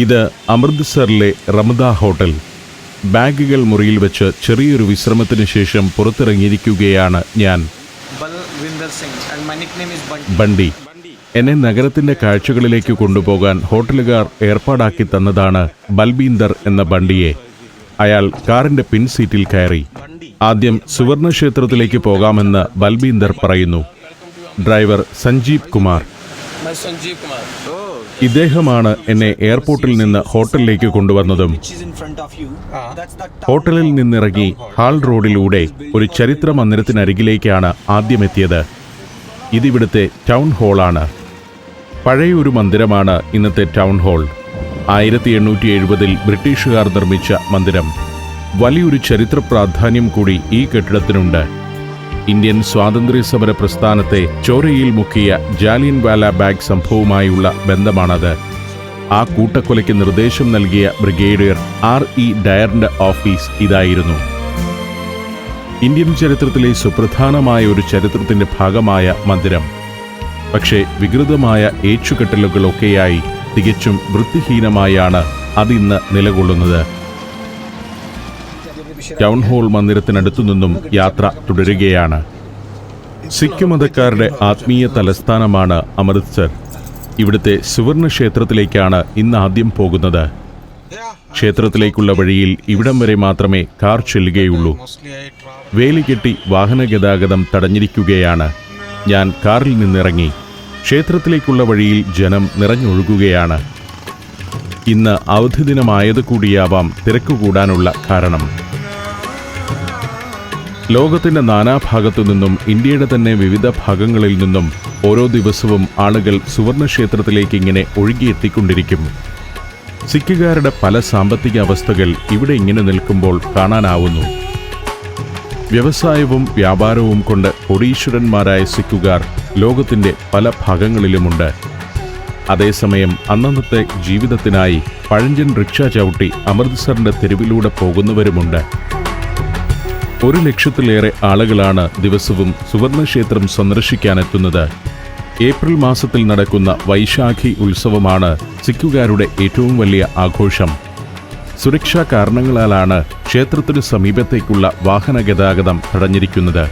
ഇത് അമൃത്സറിലെ Ramada hotel. ബാഗുകൾ മുറിയിൽ വെച്ച് ചെറിയൊരു വിശ്രമത്തിന് ശേഷം പുറത്തിറങ്ങിയിരിക്കുകയാണ് ഞാൻ. ബണ്ടി. എന്നെ നഗരത്തിന്റെ കാഴ്ചകളിലേക്ക് കൊണ്ടുപോകാൻ ഹോട്ടലുകാർ ഏർപ്പാടാക്കി തന്നതാണ് ബൽബീന്ദർ എന്ന ബണ്ടിയെ. അയാൾ കാറിന്റെ പിൻസീറ്റിൽ കയറി. ആദ്യം സുവർണ ക്ഷേത്രത്തിലേക്ക് പോകാമെന്ന് ബൽബീന്ദർ പറയുന്നു. ഡ്രൈവർ സഞ്ജീവ് കുമാർ. ഇദ്ദേഹമാണ് എന്നെ എയർപോർട്ടിൽ നിന്ന് ഹോട്ടലിലേക്ക് കൊണ്ടുവന്നതും. ഹോട്ടലിൽ നിന്നിറങ്ങി ഹാൾ റോഡിലൂടെ ഒരു ചരിത്ര മന്ദിരത്തിനരികിലേക്കാണ് ആദ്യമെത്തിയത്. ഇതിവിടുത്തെ ടൗൺ ഹാളാണ്. പഴയൊരു മന്ദിരമാണ് ഇന്നത്തെ ടൗൺ ഹാൾ. 1870-ൽ ബ്രിട്ടീഷുകാർ നിർമ്മിച്ച മന്ദിരം. വലിയൊരു ചരിത്ര പ്രാധാന്യം കൂടി ഈ കെട്ടിടത്തിനുണ്ട്. ഇന്ത്യൻ സ്വാതന്ത്ര്യ സമര പ്രസ്ഥാനത്തെ ചോരയിൽ മുക്കിയ ജാലിയൻവാല ബാഗ് സംഭവവുമായുള്ള ബന്ധമാണത്. ആ കൂട്ടക്കൊലയ്ക്ക് നിർദ്ദേശം നൽകിയ ബ്രിഗേഡിയർ R.E. ഡയറിന്റെ ഓഫീസ് ഇതായിരുന്നു. ഇന്ത്യൻ ചരിത്രത്തിലെ സുപ്രധാനമായ ഒരു ചരിത്രത്തിന്റെ ഭാഗമായ മന്ദിരം. പക്ഷേ വികൃതമായ ഏച്ചുകെട്ടലുകളൊക്കെയായി തികച്ചും വൃത്തിഹീനമായാണ് അതിന്ന് നിലകൊള്ളുന്നത്. ടൗൺ ഹാൾ മന്ദിരത്തിനടുത്തു നിന്നും യാത്ര തുടരുകയാണ്. സിഖ് മതക്കാരുടെ ആത്മീയ തലസ്ഥാനമാണ് അമൃത്സർ. ഇവിടുത്തെ സുവർണ ക്ഷേത്രത്തിലേക്കാണ് ഇന്ന് ആദ്യം പോകുന്നത്. ക്ഷേത്രത്തിലേക്കുള്ള വഴിയിൽ ഇവിടം വരെ മാത്രമേ കാർ ചെല്ലുകയുള്ളൂ. വേലികെട്ടി വാഹന ഗതാഗതം തടഞ്ഞിരിക്കുകയാണ്. ഞാൻ കാറിൽ നിന്നിറങ്ങി. ക്ഷേത്രത്തിലേക്കുള്ള വഴിയിൽ ജനം നിറഞ്ഞൊഴുകുകയാണ്. ഇന്ന് അവധി ദിനമായത് കൂടിയാവാം തിരക്ക് കൂടാനുള്ള കാരണം. ലോകത്തിന്റെ നാനാഭാഗത്തു നിന്നും ഇന്ത്യയുടെ തന്നെ വിവിധ ഭാഗങ്ങളിൽ നിന്നും ഓരോ ദിവസവും ആളുകൾ സുവർണക്ഷേത്രത്തിലേക്ക് ഇങ്ങനെ ഒഴുകിയെത്തിക്കൊണ്ടിരിക്കും. സിഖുകാരുടെ പല സാമ്പത്തിക അവസ്ഥകൾ ഇവിടെ ഇങ്ങനെ നിൽക്കുമ്പോൾ കാണാനാവുന്നു. വ്യവസായവും വ്യാപാരവും കൊണ്ട് കോടീശ്വരന്മാരായ സിഖുകാർ ലോകത്തിന്റെ പല ഭാഗങ്ങളിലുമുണ്ട്. അതേസമയം അന്നന്നത്തെ ജീവിതത്തിനായി പഴഞ്ചൻ റിക്ഷ ചവിട്ടി അമൃത്സറിന്റെ തെരുവിലൂടെ പോകുന്നവരുമുണ്ട്. 1 ലക്ഷത്തിലേറെ ആളുകളാണ് ദിവസവും സുവർണക്ഷേത്രം സന്ദർശിക്കാനെത്തുന്നത്. ഏപ്രിൽ മാസത്തിൽ നടക്കുന്ന വൈശാഖി ഉത്സവമാണ് സിഖുകാരുടെ ഏറ്റവും വലിയ ആഘോഷം. സുരക്ഷാ കാരണങ്ങളാലാണ് ക്ഷേത്രത്തിനു സമീപത്തേക്കുള്ള വാഹന ഗതാഗതം തടഞ്ഞിരിക്കുന്നത്.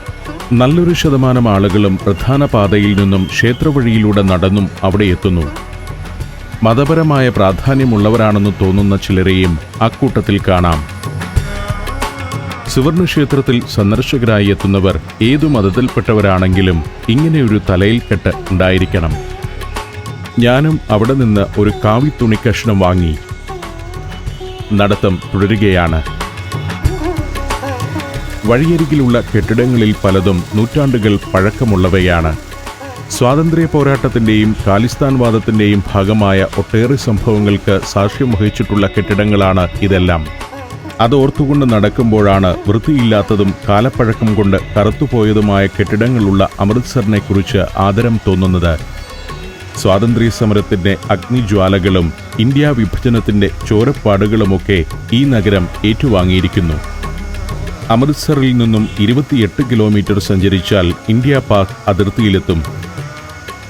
നല്ലൊരു ശതമാനം ആളുകളും പ്രധാന പാതയിൽ നിന്നും ക്ഷേത്രവഴിയിലൂടെ നടന്നും അവിടെ എത്തുന്നു. മതപരമായ പ്രാധാന്യമുള്ളവരാണെന്ന് തോന്നുന്ന ചിലരെയും അക്കൂട്ടത്തിൽ കാണാം. സുവർണക്ഷേത്രത്തിൽ സന്ദർശകരായി എത്തുന്നവർ ഏതു മതത്തിൽപ്പെട്ടവരാണെങ്കിലും ഇങ്ങനെയൊരു തലയിൽ കെട്ട് ഉണ്ടായിരിക്കണം. ഞാനും അവിടെ നിന്ന് ഒരു കാവിത്തുണിക്കഷ്ണം വാങ്ങി. നടത്തം തുടരുകയാണ്. വഴിയരികിലുള്ള കെട്ടിടങ്ങളിൽ പലതും നൂറ്റാണ്ടുകൾ പഴക്കമുള്ളവയാണ്. സ്വാതന്ത്ര്യ പോരാട്ടത്തിന്റെയും ഖാലിസ്ഥാൻ വാദത്തിന്റെയും ഭാഗമായ ഒട്ടേറെ സംഭവങ്ങൾക്ക് സാക്ഷ്യം വഹിച്ചിട്ടുള്ള കെട്ടിടങ്ങളാണ് ഇതെല്ലാം. അതോർത്തുകൊണ്ട് നടക്കുമ്പോഴാണ് വൃത്തിയില്ലാത്തതും കാലപ്പഴക്കം കൊണ്ട് കറുത്തുപോയതുമായ കെട്ടിടങ്ങളുള്ള അമൃത്സറിനെക്കുറിച്ച് ആദരം തോന്നുന്നത്. സ്വാതന്ത്ര്യ സമരത്തിന്റെ അഗ്നിജ്വാലകളും ഇന്ത്യ വിഭജനത്തിന്റെ ചോരപ്പാടുകളുമൊക്കെ ഈ നഗരം ഏറ്റുവാങ്ങിയിരിക്കുന്നു. അമൃത്സറിൽ നിന്നും 28 കിലോമീറ്റർ സഞ്ചരിച്ചാൽ ഇന്ത്യ പാക് അതിർത്തിയിലെത്തും.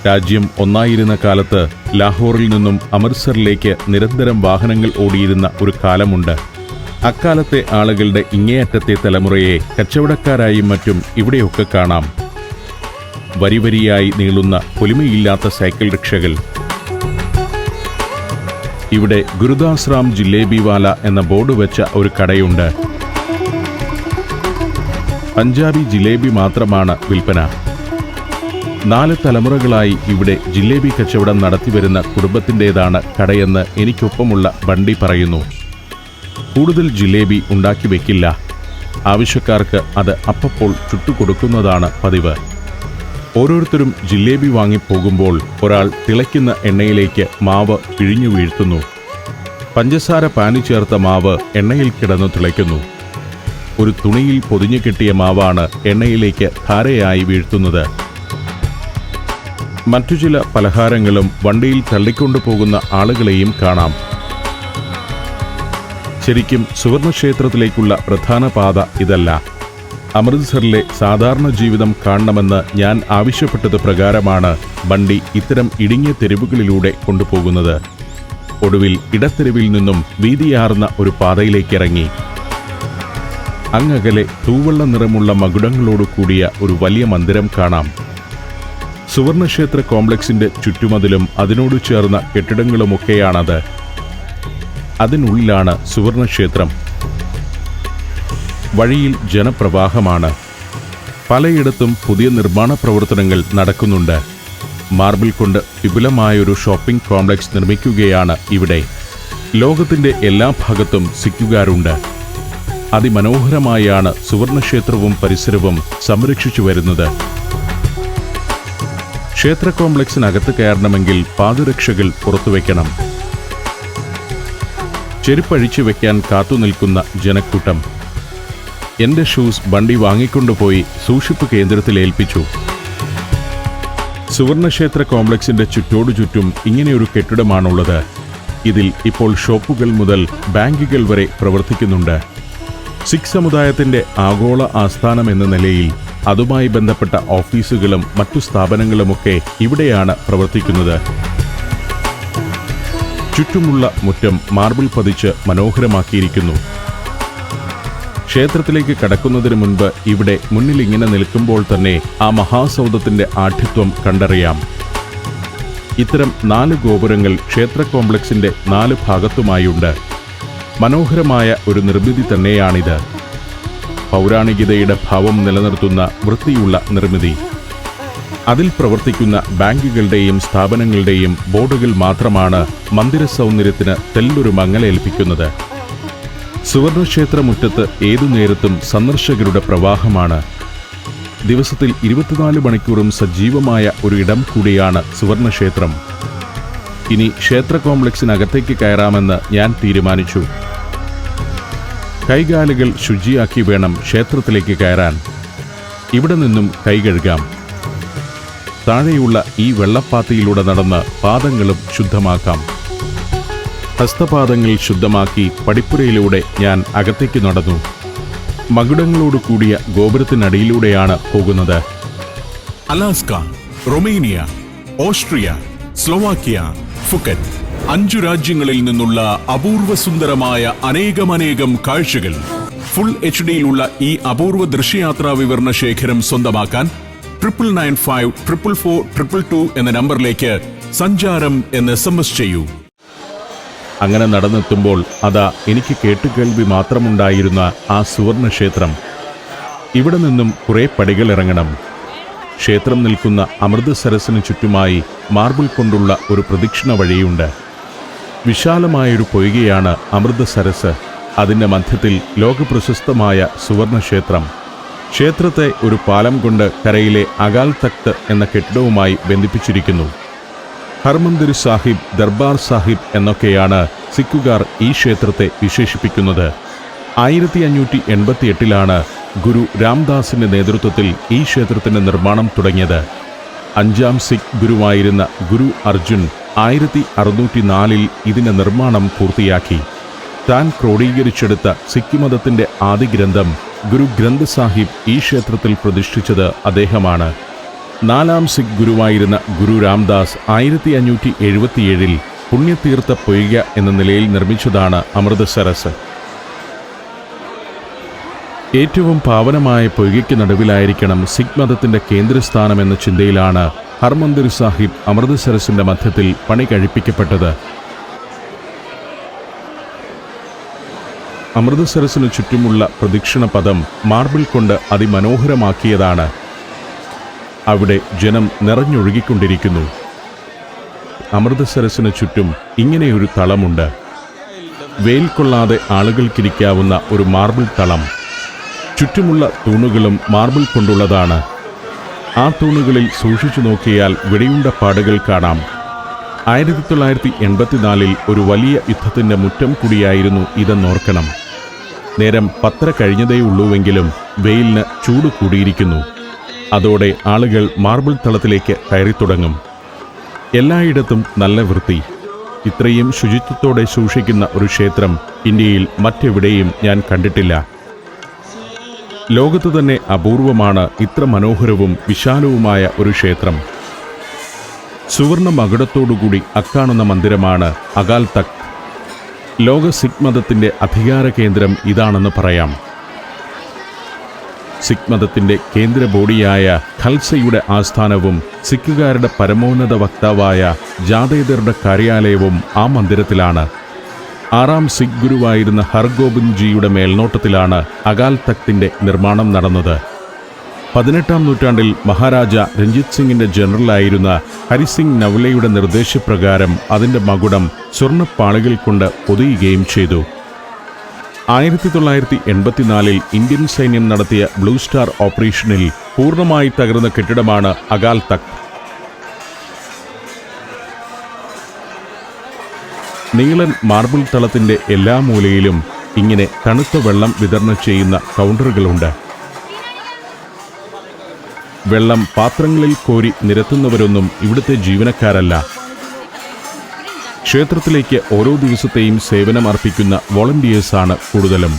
രാജ്യം ഒന്നായിരുന്ന കാലത്ത് ലാഹോറിൽ നിന്നും അമൃത്സറിലേക്ക് നിരന്തരം വാഹനങ്ങൾ ഓടിയിരുന്ന ഒരു കാലമുണ്ട്. അക്കാലത്തെ ആളുകളുടെ ഇങ്ങേയറ്റത്തെ തലമുറയെ കച്ചവടക്കാരായും മറ്റും ഇവിടെയൊക്കെ കാണാം. വരിവരിയായി നീളുന്ന പൊലിമയില്ലാത്ത സൈക്കിൾ റിക്ഷകൾ. ഇവിടെ ഗുരുദാസ് റാം ജിലേബിവാല എന്ന ബോർഡ് വെച്ച ഒരു കടയുണ്ട്. പഞ്ചാബി ജിലേബി മാത്രമാണ് വിൽപ്പന. 4 തലമുറകളായി ഇവിടെ ജിലേബി കച്ചവടം നടത്തിവരുന്ന കുടുംബത്തിൻ്റെതാണ് കടയെന്ന് എനിക്കൊപ്പമുള്ള ബണ്ടി പറയുന്നു. കൂടുതൽ ജിലേബി ഉണ്ടാക്കി വെക്കില്ല. ആവശ്യക്കാർക്ക് അത് അപ്പപ്പോൾ ചുട്ടുകൊടുക്കുന്നതാണ് പതിവ്. ഓരോരുത്തരും ജിലേബി വാങ്ങിപ്പോകുമ്പോൾ ഒരാൾ തിളയ്ക്കുന്ന എണ്ണയിലേക്ക് മാവ് പിഴിഞ്ഞു വീഴ്ത്തുന്നു. പഞ്ചസാര പാനി ചേർത്ത മാവ് എണ്ണയിൽ കിടന്നു തിളയ്ക്കുന്നു. ഒരു തുണിയിൽ പൊതിഞ്ഞു കെട്ടിയ മാവാണ് എണ്ണയിലേക്ക് ധാരയായി വീഴ്ത്തുന്നത്. മറ്റു ചില പലഹാരങ്ങളും വണ്ടിയിൽ തള്ളിക്കൊണ്ടുപോകുന്ന ആളുകളെയും കാണാം. ശരിക്കും സുവർണക്ഷേത്രത്തിലേക്കുള്ള പ്രധാന പാത ഇതല്ല. അമൃത്സറിലെ സാധാരണ ജീവിതം കാണണമെന്ന് ഞാൻ ആവശ്യപ്പെട്ടത് പ്രകാരമാണ് ബണ്ടി ഇത്തരം ഇടുങ്ങിയ തെരുവുകളിലൂടെ കൊണ്ടുപോകുന്നത്. ഒടുവിൽ ഇടത്തെരുവിൽ നിന്നും വീതിയാർന്ന ഒരു പാതയിലേക്കിറങ്ങി. അങ്ങകലെ തൂവെള്ള നിറമുള്ള മകുടങ്ങളോട് കൂടിയ ഒരു വലിയ മന്ദിരം കാണാം. സുവർണക്ഷേത്ര കോംപ്ലക്സിന്റെ ചുറ്റുമതിലും അതിനോട് ചേർന്ന കെട്ടിടങ്ങളുമൊക്കെയാണത്. അതിനുള്ളിലാണ് സുവർണക്ഷേത്രം. വഴിയിൽ ജനപ്രവാഹമാണ്. പലയിടത്തും പുതിയ നിർമ്മാണ പ്രവർത്തനങ്ങൾ നടക്കുന്നുണ്ട്. മാർബിൾ കൊണ്ട് വിപുലമായൊരു ഷോപ്പിംഗ് കോംപ്ലക്സ് നിർമ്മിക്കുകയാണ് ഇവിടെ. ലോകത്തിന്റെ എല്ലാ ഭാഗത്തും സിക്കുകാരുണ്ട്. അതിമനോഹരമായാണ് സുവർണക്ഷേത്രവും പരിസരവും സംരക്ഷിച്ചു വരുന്നത്. ക്ഷേത്ര കോംപ്ലക്സിനകത്ത് കയറണമെങ്കിൽ പാദരക്ഷകൾ പുറത്തുവെക്കണം. ചെരുപ്പഴിച്ചു വെക്കാൻ കാത്തുനിൽക്കുന്ന ജനക്കൂട്ടം. എന്റെ ഷൂസ് വണ്ടി വാങ്ങിക്കൊണ്ടുപോയി സൂക്ഷിപ്പ് കേന്ദ്രത്തിൽ ഏൽപ്പിച്ചു. സുവർണക്ഷേത്ര കോംപ്ലക്സിന്റെ ചുറ്റോടു ചുറ്റും ഇങ്ങനെയൊരു കെട്ടിടമാണുള്ളത്. ഇതിൽ ഇപ്പോൾ ഷോപ്പുകൾ മുതൽ ബാങ്കുകൾ വരെ പ്രവർത്തിക്കുന്നുണ്ട്. സിഖ് സമുദായത്തിന്റെ ആഗോള ആസ്ഥാനം എന്ന നിലയിൽ അതുമായി ബന്ധപ്പെട്ട ഓഫീസുകളും മറ്റു സ്ഥാപനങ്ങളുമൊക്കെ ഇവിടെയാണ് പ്രവർത്തിക്കുന്നത്. ചുറ്റുമുള്ള മുറ്റം മാർബിൾ പതിച്ച് മനോഹരമാക്കിയിരിക്കുന്നു. ക്ഷേത്രത്തിലേക്ക് കടക്കുന്നതിന് മുൻപ് ഇവിടെ മുന്നിൽ ഇങ്ങനെ നിൽക്കുമ്പോൾ തന്നെ ആ മഹാസൗധത്തിന്റെ ആഢ്യത്വം കണ്ടറിയാം. ഇത്തരം 4 ഗോപുരങ്ങൾ ക്ഷേത്ര കോംപ്ലക്സിന്റെ 4 ഭാഗത്തുമായുണ്ട്. മനോഹരമായ ഒരു നിർമ്മിതി തന്നെയാണിത്. പൗരാണികതയുടെ ഭാവം നിലനിർത്തുന്ന വൃത്തിയുള്ള നിർമ്മിതി. അതിൽ പ്രവർത്തിക്കുന്ന ബാങ്കുകളുടെയും സ്ഥാപനങ്ങളുടെയും ബോർഡുകൾ മാത്രമാണ് മന്ദിര സൗന്ദര്യത്തിന് തെല്ലൊരു മങ്ങലേൽപ്പിക്കുന്നത്. സുവർണക്ഷേത്ര മുറ്റത്ത് ഏതു നേരത്തും സന്ദർശകരുടെ പ്രവാഹമാണ്. ദിവസത്തിൽ 24 മണിക്കൂറും സജീവമായ ഒരു ഇടം കൂടിയാണ് സുവർണക്ഷേത്രം. ഇനി ക്ഷേത്ര കോംപ്ലക്സിനകത്തേക്ക് കയറാമെന്ന് ഞാൻ തീരുമാനിച്ചു. കൈകാലുകൾ ശുചിയാക്കി വേണം ക്ഷേത്രത്തിലേക്ക് കയറാൻ. ഇവിടെ നിന്നും കൈ കഴുകാം. താഴെയുള്ള ഈ വെള്ളപ്പാത്തിയിലൂടെ നടന്ന് പാദങ്ങളും ശുദ്ധമാക്കാം. ഹസ്തപാദങ്ങൾ ശുദ്ധമാക്കി പടിപ്പുരയിലൂടെ ഞാൻ അകത്തേക്ക് നടന്നു. മകുടങ്ങളോട് കൂടിയ ഗോപുരത്തിനടിയിലൂടെയാണ് പോകുന്നത്. Alaska, Romania, Austria, Slovakia, Phuket 5 രാജ്യങ്ങളിൽ നിന്നുള്ള അപൂർവ സുന്ദരമായ അനേകം കാഴ്ചകൾ. ഫുൾ HD-യിലുള്ള ഈ അപൂർവ ദൃശ്യയാത്രാ വിവരണ ശേഖരം സ്വന്തമാക്കാൻ 99544422 എന്ന നമ്പറിലേക്ക് സഞ്ചാരം എന്ന് SMS ചെയ്യൂ. അങ്ങനെ നടന്നെത്തുമ്പോൾ അതാ എനിക്ക് കേട്ടുകേൾവി മാത്രമുണ്ടായിരുന്ന ആ സുവർണക്ഷേത്രം. ഇവിടെ നിന്നും കുറേ പടികൾ ഇറങ്ങണം. ക്ഷേത്രം നിൽക്കുന്ന അമൃതസരസിന് ചുറ്റുമായി മാർബിൾ കൊണ്ടുള്ള ഒരു പ്രദക്ഷിണ വഴിയുണ്ട്. വിശാലമായൊരു പൊയ്കയാണ് അമൃതസരസ്. അതിൻ്റെ മധ്യത്തിൽ ലോകപ്രശസ്തമായ സുവർണക്ഷേത്രം. ക്ഷേത്രത്തെ ഒരു പാലം കൊണ്ട് കരയിലെ അകാൽ തഖ്ത് എന്ന കെട്ടിടവുമായി ബന്ധിപ്പിച്ചിരിക്കുന്നു. ഹർമന്ദിർ സാഹിബ്, ദർബാർ സാഹിബ് എന്നൊക്കെയാണ് സിക്കുകാർ ഈ ക്ഷേത്രത്തെ വിശേഷിപ്പിക്കുന്നത്. 1588-ലാണ് ഗുരു രാംദാസിന്റെ നേതൃത്വത്തിൽ ഈ ക്ഷേത്രത്തിന്റെ നിർമ്മാണം തുടങ്ങിയത്. 5ാം സിഖ് ഗുരുവായിരുന്ന ഗുരു അർജുൻ 1604-ൽ ഇതിന്റെ നിർമ്മാണം പൂർത്തിയാക്കി. താൻ ക്രോഡീകരിച്ചെടുത്ത സിഖ് മതത്തിന്റെ ആദ്യ ഗ്രന്ഥം ഗുരു ഗ്രന്ഥ് സാഹിബ് ഈ ക്ഷേത്രത്തിൽ പ്രതിഷ്ഠിച്ചത് അദ്ദേഹമാണ്. 4ാം സിഖ് ഗുരുവായിരുന്ന ഗുരു രാംദാസ് 1577-ൽ പുണ്യതീർത്ഥ പൊയ്ക എന്ന നിലയിൽ നിർമ്മിച്ചതാണ് അമൃതസരസ്. ഏറ്റവും പാവനമായ പൊയ്കയ്ക്ക് നടുവിലായിരിക്കണം സിഖ് മതത്തിന്റെ കേന്ദ്രസ്ഥാനം എന്ന ചിന്തയിലാണ് ഹർമന്ദിർ സാഹിബ് അമൃതസരസിന്റെ മധ്യത്തിൽ പണി കഴിപ്പിക്കപ്പെട്ടത്. അമൃതസരസിനു ചുറ്റുമുള്ള പ്രദക്ഷിണ പദം മാർബിൾ കൊണ്ട് അതിമനോഹരമാക്കിയതാണ്. അവിടെ ജനം നിറഞ്ഞൊഴുകിക്കൊണ്ടിരിക്കുന്നു. അമൃതസരസിന് ചുറ്റും ഇങ്ങനെയൊരു തളമുണ്ട്. വെയിൽ കൊള്ളാതെ ആളുകൾക്കിരിക്കാവുന്ന ഒരു മാർബിൾ തളം. ചുറ്റുമുള്ള തൂണുകളും മാർബിൾ കൊണ്ടുള്ളതാണ്. ആ തൂണുകളിൽ സൂക്ഷിച്ചു നോക്കിയാൽ വെടിയുണ്ട പാടുകൾ കാണാം. 1984-ൽ ഒരു വലിയ യുദ്ധത്തിന്റെ മുറ്റം കൂടിയായിരുന്നു ഇതെന്നോർക്കണം. നേരം 10 കഴിഞ്ഞതേയുള്ളൂവെങ്കിലും വെയിലിന് ചൂട് കൂടിയിരിക്കുന്നു. അതോടെ ആളുകൾ മാർബിൾ തളത്തിലേക്ക് കയറിത്തുടങ്ങും. എല്ലായിടത്തും നല്ല വൃത്തി. ഇത്രയും ശുചിത്വത്തോടെ സൂക്ഷിക്കുന്ന ഒരു ക്ഷേത്രം ഇന്ത്യയിൽ മറ്റെവിടെയും ഞാൻ കണ്ടിട്ടില്ല. ലോകത്തു തന്നെ അപൂർവമാണ് ഇത്ര മനോഹരവും വിശാലവുമായ ഒരു ക്ഷേത്രം. സുവർണ മകുടത്തോടുകൂടി അക്കാണുന്ന മന്ദിരമാണ് അകാൽ തഖ്ത്. ലോക സിഖ് മതത്തിൻ്റെ അധികാര കേന്ദ്രം ഇതാണെന്ന് പറയാം. സിഖ് മതത്തിൻ്റെ കേന്ദ്ര ബോഡിയായ ഖൽസയുടെ ആസ്ഥാനവും സിഖുകാരുടെ പരമോന്നത വക്താവായ ജാഥേദറുടെ കാര്യാലയവും ആ മന്ദിരത്തിലാണ്. 6ാം സിഖ് ഗുരുവായിരുന്ന ഹർഗോബിന്ദ് ജിയുടെ മേൽനോട്ടത്തിലാണ് അകാൽ തഖ്തിൻ്റെ നിർമ്മാണം നടന്നത്. 18ാം നൂറ്റാണ്ടിൽ മഹാരാജ രഞ്ജിത് സിംഗിന്റെ ജനറലായിരുന്ന ഹരിസിംഗ് നവലയുടെ നിർദ്ദേശപ്രകാരം അതിൻ്റെ മകുടം സ്വർണ്ണപ്പാളികൾ കൊണ്ട് പൊതിയുകയും ചെയ്തു. 1984 ഇന്ത്യൻ സൈന്യം നടത്തിയ ബ്ലൂ സ്റ്റാർ ഓപ്പറേഷനിൽ പൂർണ്ണമായി തകർന്ന കെട്ടിടമാണ് അകാൽ തഖ്ത്. നീളൻ മാർബിൾ തളത്തിൻ്റെ എല്ലാ മൂലയിലും ഇങ്ങനെ തണുത്ത വെള്ളം വിതരണം ചെയ്യുന്ന കൗണ്ടറുകളുണ്ട്. വെള്ളം പാത്രങ്ങളിൽ കോരി നിരത്തുന്നവരൊന്നും ഇവിടുത്തെ ജീവനക്കാരല്ല. ക്ഷേത്രത്തിലേക്ക് ഓരോ ദിവസത്തെയും സേവനം അർപ്പിക്കുന്ന വോളണ്ടിയേഴ്സാണ് കൂടുതലും.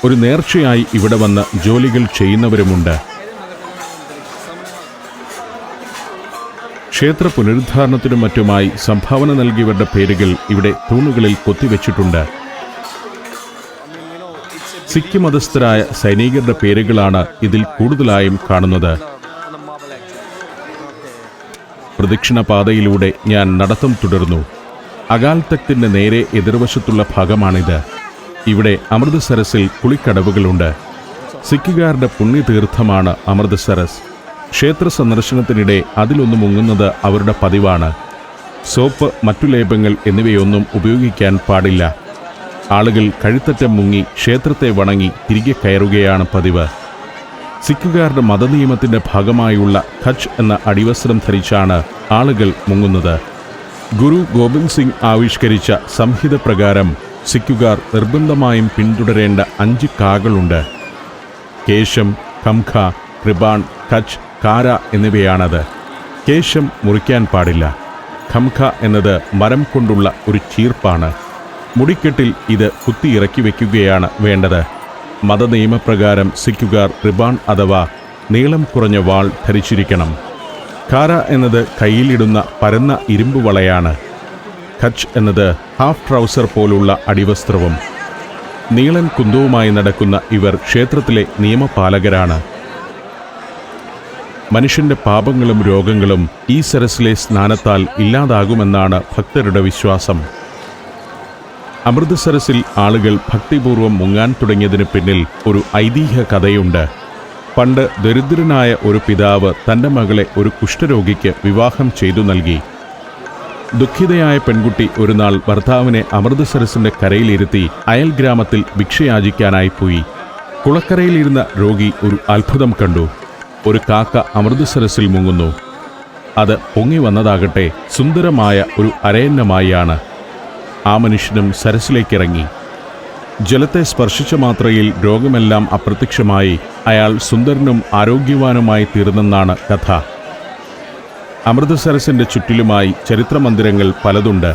ഒരു നേർച്ചയായി ഇവിടെ വന്ന് ജോലികൾ ചെയ്യുന്നവരുമുണ്ട്. ക്ഷേത്ര പുനരുദ്ധാരണത്തിനും മറ്റുമായി സംഭാവന നൽകിയവരുടെ പേരുകൾ ഇവിടെ തൂണുകളിൽ കൊത്തിവെച്ചിട്ടുണ്ട്. സിഖ് മതസ്ഥരായ സൈനികരുടെ പേരുകളാണ് ഇതിൽ കൂടുതലായും കാണുന്നത്. പ്രദക്ഷിണ പാതയിലൂടെ ഞാൻ നടത്തം തുടർന്നു. അകാൽ തഖ്തിന്റെ നേരെ എതിർവശത്തുള്ള ഭാഗമാണിത്. ഇവിടെ അമൃതസരസിൽ കുളിക്കടവുകളുണ്ട്. സിഖുകാരുടെ പുണ്യതീർത്ഥമാണ് അമൃതസരസ്. ക്ഷേത്ര സന്ദർശനത്തിനിടെ അതിലൊന്ന് മുങ്ങുന്നത് അവരുടെ പതിവാണ്. സോപ്പ്, മറ്റു ലേപങ്ങൾ എന്നിവയൊന്നും ഉപയോഗിക്കാൻ പാടില്ല. ആളുകൾ കഴുത്തറ്റം മുങ്ങി ക്ഷേത്രത്തെ വണങ്ങി തിരികെ കയറുകയാണ് പതിവ്. സിഖുകാരുടെ മതനിയമത്തിന്റെ ഭാഗമായുള്ള ഖച്ച് എന്ന അടിവസ്ത്രം ധരിച്ചാണ് ആളുകൾ മുങ്ങുന്നത്. ഗുരു ഗോബിന്ദ് സിംഗ് ആവിഷ്കരിച്ച സംഹിത പ്രകാരം സിഖുകാർ നിർബന്ധമായും പിന്തുടരേണ്ട 5 കാകളുണ്ട്. കേശം, ഖംഖ, കൃപാൺ, കച്ച്, കാര എന്നിവയാണത്. കേശം മുറിക്കാൻ പാടില്ല. ഖംഖ എന്നത് മരം കൊണ്ടുള്ള ഒരു ചീർപ്പാണ്. മുടിക്കെട്ടിൽ ഇത് കുത്തിയിറക്കി വയ്ക്കുകയാണ് വേണ്ടത്. മതനിയമപ്രകാരം സിഖുകാർ റിബാൺ അഥവാ നീളം കുറഞ്ഞ വാൾ ധരിച്ചിരിക്കണം. കാര എന്നത് കയ്യിലിടുന്ന പരന്ന ഇരുമ്പ് വളയാണ്. ഖച്ച് എന്നത് ഹാഫ് ട്രൗസർ പോലുള്ള അടിവസ്ത്രവും. നീളൻ കുന്തവുമായി നടക്കുന്ന ഇവർ ക്ഷേത്രത്തിലെ നിയമപാലകരാണ്. മനുഷ്യന്റെ പാപങ്ങളും രോഗങ്ങളും ഈ സരസിലെ സ്നാനത്താൽ ഇല്ലാതാകുമെന്നാണ് ഭക്തരുടെ വിശ്വാസം. അമൃതസരസിൽ ആളുകൾ ഭക്തിപൂർവ്വം മുങ്ങാൻ തുടങ്ങിയതിന് പിന്നിൽ ഒരു ഐതിഹ്യ കഥയുണ്ട്. പണ്ട് ദരിദ്രനായ ഒരു പിതാവ് തൻ്റെ മകളെ ഒരു കുഷ്ഠരോഗിക്ക് വിവാഹം ചെയ്തു നൽകി. ദുഃഖിതയായ പെൺകുട്ടി ഒരു നാൾ ഭർത്താവിനെ അമൃതസരസിന്റെ കരയിലിരുത്തി അയൽ ഗ്രാമത്തിൽ ഭിക്ഷയാചിക്കാനായി പോയി. കുളക്കരയിലിരുന്ന രോഗി ഒരു അത്ഭുതം കണ്ടു. ഒരു കാക്ക അമൃതസരസിൽ മുങ്ങുന്നു. അത് പൊങ്ങി വന്നതാകട്ടെ സുന്ദരമായ ഒരു അരയന്നമായാണ്. ആ മനുഷ്യനും സരസിലേക്കിറങ്ങി. ജലത്തെ സ്പർശിച്ച മാത്രയിൽ രോഗമെല്ലാം അപ്രത്യക്ഷമായി അയാൾ സുന്ദരനും ആരോഗ്യവാനുമായി തീർന്നെന്നാണ് കഥ. അമൃതസരസിന്റെ ചുറ്റിലുമായി ചരിത്രമന്ദിരങ്ങൾ പലതുണ്ട്.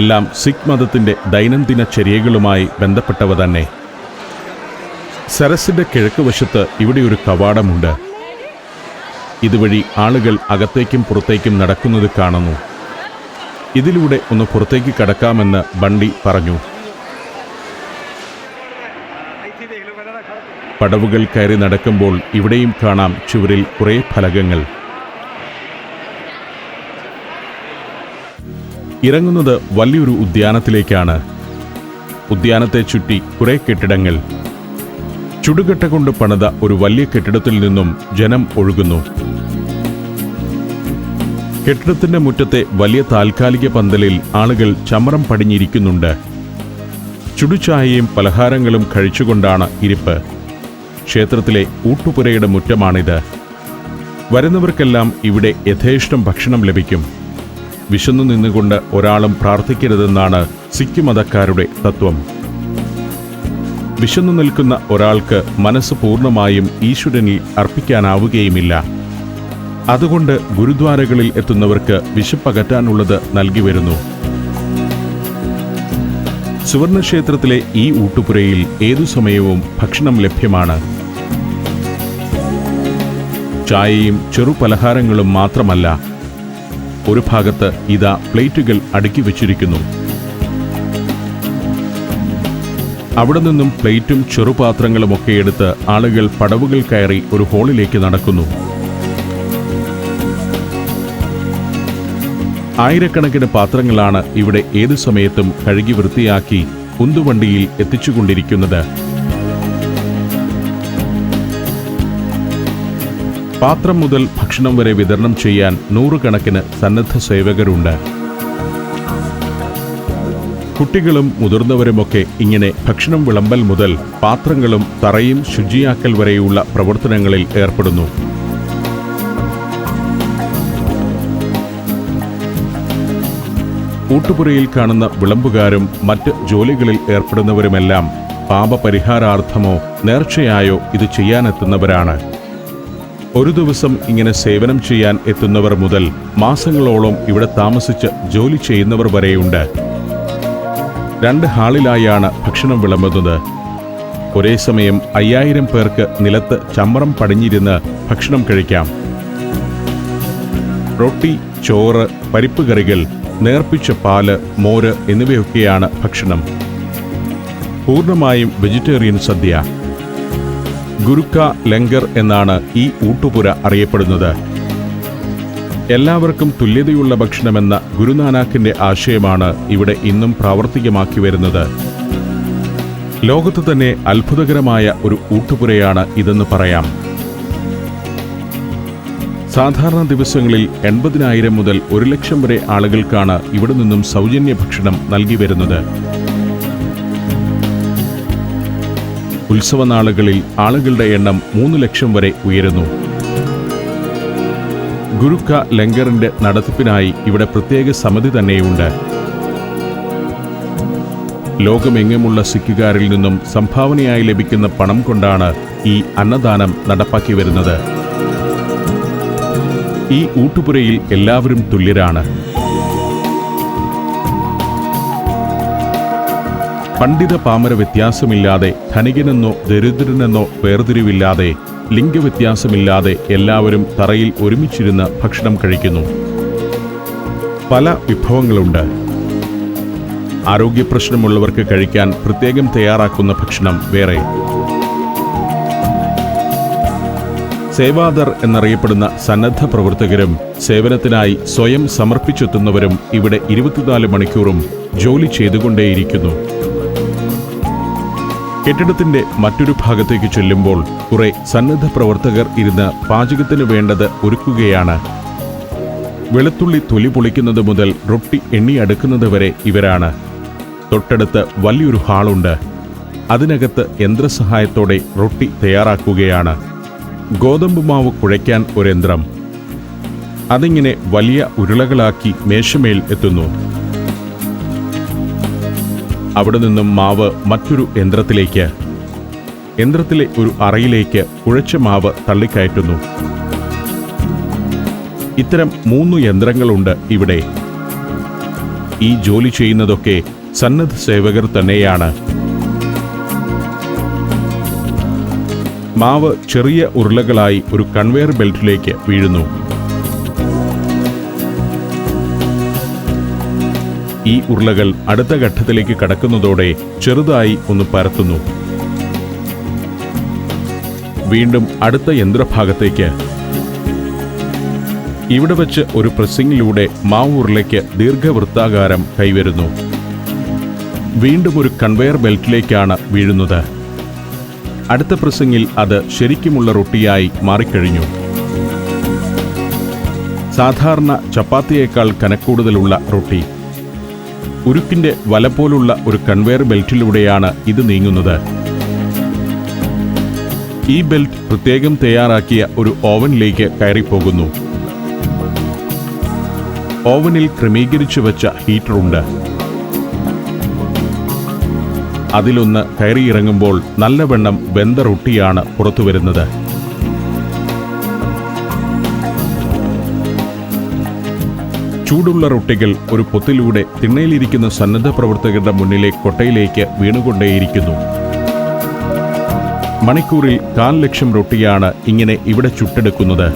എല്ലാം സിഖ് മതത്തിന്റെ ദൈനംദിന ചര്യകളുമായി ബന്ധപ്പെട്ടവ തന്നെ. സരസിന്റെ കിഴക്ക് വശത്ത് ഇവിടെ ഒരു കവാടമുണ്ട്. ഇതുവഴി ആളുകൾ അകത്തേക്കും പുറത്തേക്കും നടക്കുന്നത് കാണുന്നു. ഇതിലൂടെ ഒന്ന് പുറത്തേക്ക് കടക്കാമെന്ന് ബണ്ടി പറഞ്ഞു. പടവുകൾ കയറി നടക്കുമ്പോൾ ഇവിടെയും കാണാം ചുവരിൽ കുറേ ഫലകങ്ങൾ. ഇറങ്ങുന്നത് വലിയൊരു ഉദ്യാനത്തിലേക്കാണ്. ഉദ്യാനത്തെ ചുറ്റി കുറേ കെട്ടിടങ്ങൾ. ചുടുകട്ട കൊണ്ട് പണിത ഒരു വലിയ കെട്ടിടത്തിൽ നിന്നും ജനം ഒഴുകുന്നു. കെട്ടിടത്തിന്റെ മുറ്റത്തെ വലിയ താൽക്കാലിക പന്തലിൽ ആളുകൾ ചമരം പടിഞ്ഞിരിക്കുന്നുണ്ട്. ചുടുചായയും പലഹാരങ്ങളും കഴിച്ചുകൊണ്ടാണ് ഇരിപ്പ്. ക്ഷേത്രത്തിലെ ഊട്ടുപുരയുടെ മുറ്റമാണിത്. വരുന്നവർക്കെല്ലാം ഇവിടെ യഥേഷ്ടം ഭക്ഷണം ലഭിക്കും. വിശന്നു നിന്നുകൊണ്ട് ഒരാളും പ്രാർത്ഥിക്കരുതെന്നാണ് സിഖ് മതക്കാരുടെ തത്വം. വിശന്നു നിൽക്കുന്ന ഒരാൾക്ക് മനസ്സ് പൂർണ്ണമായും ഈശ്വരനിൽ അർപ്പിക്കാനാവുകയുമില്ല. അതുകൊണ്ട് ഗുരുദ്വാരകളിൽ എത്തുന്നവർക്ക് വിശപ്പകറ്റാനുള്ളത് നൽകി വരുന്നു. സുവർണക്ഷേത്രത്തിലെ ഈ ഊട്ടുപുരയിൽ ഏതു സമയവും ഭക്ഷണം ലഭ്യമാണ്. ചായയും ചെറുപലഹാരങ്ങളും മാത്രമല്ല, ഒരു ഭാഗത്ത് ഇതാ പ്ലേറ്റുകൾ അടുക്കി വച്ചിരിക്കുന്നു. അവിടെ നിന്നും പ്ലേറ്റും ചെറുപാത്രങ്ങളുമൊക്കെ എടുത്ത് ആളുകൾ പടവുകൾ കയറി ഒരു ഹാളിലേക്ക് നടക്കുന്നു. ആയിരക്കണക്കിന് പാത്രങ്ങളാണ് ഇവിടെ ഏതു സമയത്തും കഴുകി വൃത്തിയാക്കി ഉന്തുവണ്ടിയിൽ എത്തിച്ചുകൊണ്ടിരിക്കുന്നത്. പാത്രം മുതൽ ഭക്ഷണം വരെ വിതരണം ചെയ്യാൻ നൂറുകണക്കിന് സന്നദ്ധ സേവകരുണ്ട്. കുട്ടികളും മുതിർന്നവരുമൊക്കെ ഇങ്ങനെ ഭക്ഷണം വിളമ്പൽ മുതൽ പാത്രങ്ങളും തറയും ശുചിയാക്കൽ വരെയുള്ള പ്രവർത്തനങ്ങളിൽ ഏർപ്പെടുന്നു. ഊട്ടുപുരയിൽ കാണുന്ന വിളമ്പുകാരും മറ്റ് ജോലികളിൽ ഏർപ്പെടുന്നവരുമെല്ലാം പാപപരിഹാരാർത്ഥമോ നേർച്ചയായോ ഇത് ചെയ്യാനെത്തുന്നവരാണ്. ഒരു ദിവസം ഇങ്ങനെ സേവനം ചെയ്യാൻ എത്തുന്നവർ മുതൽ മാസങ്ങളോളം ഇവിടെ താമസിച്ച് ജോലി ചെയ്യുന്നവർ വരെയുണ്ട്. 2 ഹാളിലായാണ് ഭക്ഷണം വിളമ്പുന്നത്. ഒരേ സമയം 5000 പേർക്ക് നിലത്ത് ചമ്രം പടിഞ്ഞിരുന്ന് ഭക്ഷണം കഴിക്കാം. റൊട്ടി, ചോറ്, പരിപ്പ് കറികൾ, നേർപ്പിച്ച പാല്, മോര് എന്നിവയൊക്കെയാണ് ഭക്ഷണം. പൂർണ്ണമായും വെജിറ്റേറിയൻ സദ്യ. ഗുരുക്ക ലങ്കർ എന്നാണ് ഈ ഊട്ടുപുര അറിയപ്പെടുന്നത്. എല്ലാവർക്കും തുല്യതയുള്ള ഭക്ഷണമെന്ന ഗുരുനാനാക്കിന്റെ ആശയമാണ് ഇവിടെ ഇന്നും പ്രാവർത്തികമാക്കി വരുന്നത്. ലോകത്ത് തന്നെ അത്ഭുതകരമായ ഒരു ഊട്ടുപുരയാണ് ഇതെന്ന് പറയാം. സാധാരണ ദിവസങ്ങളിൽ 80,000 മുതൽ 1,00,000 വരെ ആളുകൾക്കാണ് ഇവിടെ നിന്നും സൗജന്യ ഭക്ഷണം നൽകി വരുന്നത്. ഉത്സവനാളുകളിൽ ആളുകളുടെ എണ്ണം 3,00,000 വരെ ഉയരുന്നു. ഗുരുക്ക ലങ്കറിന്റെ നടത്തിപ്പിനായി ഇവിടെ പ്രത്യേക സമിതി തന്നെയുണ്ട്. ലോകമെങ്ങുമുള്ള സിഖുകാരിൽ നിന്നും സംഭാവനയായി ലഭിക്കുന്ന പണം കൊണ്ടാണ് ഈ അന്നദാനം നടപ്പാക്കി വരുന്നത്. ഈ ഊട്ടുപുരയിൽ എല്ലാവരും തുല്യരാണ്. പണ്ഡിത പാമര വ്യത്യാസമില്ലാതെ, ധനികനെന്നോ ദരിദ്രനെന്നോ വേർതിരിവില്ലാതെ, ലിംഗവ്യത്യാസമില്ലാതെ എല്ലാവരും തറയിൽ ഒരുമിച്ചിരുന്ന് ഭക്ഷണം കഴിക്കുന്നു. പല വിഭവങ്ങളുണ്ട്. ആരോഗ്യപ്രശ്നമുള്ളവർക്ക് കഴിക്കാൻ പ്രത്യേകം തയ്യാറാക്കുന്ന ഭക്ഷണം വേറെ. സേവാദർ എന്നറിയപ്പെടുന്ന സന്നദ്ധ പ്രവർത്തകരും സേവനത്തിനായി സ്വയം സമർപ്പിച്ചെത്തുന്നവരും ഇവിടെ 24 മണിക്കൂറും ജോലി ചെയ്തുകൊണ്ടേയിരിക്കുന്നു. കെട്ടിടത്തിന്റെ മറ്റൊരു ഭാഗത്തേക്ക് ചെല്ലുമ്പോൾ കുറെ സന്നദ്ധ പ്രവർത്തകർ ഇരുന്ന് പാചകത്തിന് വേണ്ടത് ഒരുക്കുകയാണ്. വെളുത്തുള്ളി തൊലി പൊളിക്കുന്നത് മുതൽ റൊട്ടി എണ്ണി അടുക്കുന്നത് വരെ ഇവരാണ്. തൊട്ടടുത്ത് വലിയൊരു ഹാളുണ്ട്. അതിനകത്ത് യന്ത്രസഹായത്തോടെ റൊട്ടി തയ്യാറാക്കുകയാണ്. ഗോതമ്പ് മാവ് കുഴയ്ക്കാൻ ഒരു യന്ത്രം. അതിങ്ങനെ വലിയ ഉരുളകളാക്കി മേശമേൽ എത്തുന്നു. അവിടെ നിന്നും മാവ് മറ്റൊരു യന്ത്രത്തിലേക്ക്. യന്ത്രത്തിലെ ഒരു അറയിലേക്ക് കുഴച്ച മാവ് തള്ളിക്കയറ്റുന്നു. ഇത്തരം 3 യന്ത്രങ്ങളുണ്ട് ഇവിടെ. ഈ ജോലി ചെയ്യുന്നതൊക്കെ സന്നദ്ധ സേവകർ തന്നെയാണ്. മാവ് ചെറിയ ഉരുളകളായി ഒരു കൺവെയർ ബെൽറ്റിലേക്ക് വീഴുന്നു. ഈ ഉരുളകൾ അടുത്ത ഘട്ടത്തിലേക്ക് കടക്കുന്നതോടെ ചെറുതായി ഒന്ന് പരത്തുന്നു. വീണ്ടും അടുത്ത യന്ത്രഭാഗത്തേക്ക്. ഇവിടെ വച്ച് ഒരു പ്രസ്സിങ്ങിലൂടെ മാവ് ഉരുളയ്ക്ക് ദീർഘവൃത്താകാരം കൈവരുന്നു. വീണ്ടും ഒരു കൺവെയർ ബെൽറ്റിലേക്കാണ് വീഴുന്നത്. അടുത്ത പ്രസ്സിങ്ങിൽ അത് ശരിക്കുമുള്ള റൊട്ടിയായി മാറിക്കഴിഞ്ഞു. സാധാരണ ചപ്പാത്തിയേക്കാൾ കനക്കൂടുതലുള്ള റൊട്ടി. ഉരുക്കിന്റെ വല പോലുള്ള ഒരു കൺവെയർ ബെൽറ്റിലൂടെയാണ് ഇത് നീങ്ങുന്നത്. ഈ ബെൽറ്റ് പ്രത്യേകം തയ്യാറാക്കിയ ഒരു ഓവനിലേക്ക് കയറിപ്പോകുന്നു. ഓവനിൽ ക്രമീകരിച്ചു വച്ച ഹീറ്ററുണ്ട്. അതിലൊന്ന് കയറിയിറങ്ങുമ്പോൾ നല്ലവണ്ണം വെന്ത റൊട്ടിയാണ് പുറത്തുവരുന്നത്. ചൂടുള്ള റൊട്ടികൾ ഒരു പൊത്തിലൂടെ തിണ്ണയിലിരിക്കുന്ന സന്നദ്ധ പ്രവർത്തകരുടെ മുന്നിലെ കൊട്ടയിലേക്ക് വീണുകൊണ്ടേയിരിക്കുന്നു. മണിക്കൂറിൽ 1,00,000 റൊട്ടിയാണ് ഇങ്ങനെ ഇവിടെ ചുട്ടെടുക്കുന്നത്.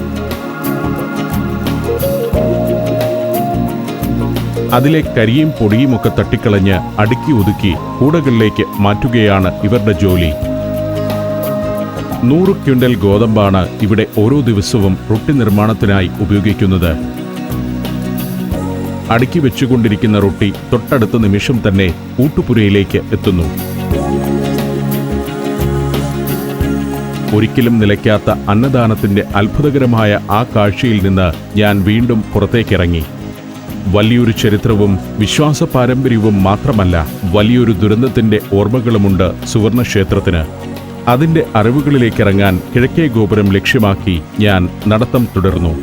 അതിലെ കരിയും പൊടിയുമൊക്കെ തട്ടിക്കളഞ്ഞ് അടുക്കി ഒതുക്കി കൂടകളിലേക്ക് മാറ്റുകയാണ് ഇവരുടെ ജോലി. 100 ക്വിൻ്റൽ ഗോതമ്പാണ് ഇവിടെ ഓരോ ദിവസവും റൊട്ടി നിർമ്മാണത്തിനായി ഉപയോഗിക്കുന്നത്. അടുക്കി വെച്ചുകൊണ്ടിരിക്കുന്ന റൊട്ടി തൊട്ടടുത്ത നിമിഷം തന്നെ ഊട്ടുപുരയിലേക്ക് എത്തുന്നു. ഒരിക്കലും നിലയ്ക്കാത്ത അന്നദാനത്തിന്റെ അത്ഭുതകരമായ ആ കാഴ്ചയിൽ നിന്ന് ഞാൻ വീണ്ടും പുറത്തേക്കിറങ്ങി. വലിയൊരു ചരിത്രവും വിശ്വാസ പാരമ്പര്യവും മാത്രമല്ല, വലിയൊരു ദുരന്തത്തിന്റെ ഓർമ്മകളുമുണ്ട് സുവർണക്ഷേത്രത്തിന്. അതിന്റെ അറിവുകളിലേക്കിറങ്ങാൻ കിഴക്കേ ഗോപുരം ലക്ഷ്യമാക്കി ഞാൻ നടത്തം തുടർന്നു.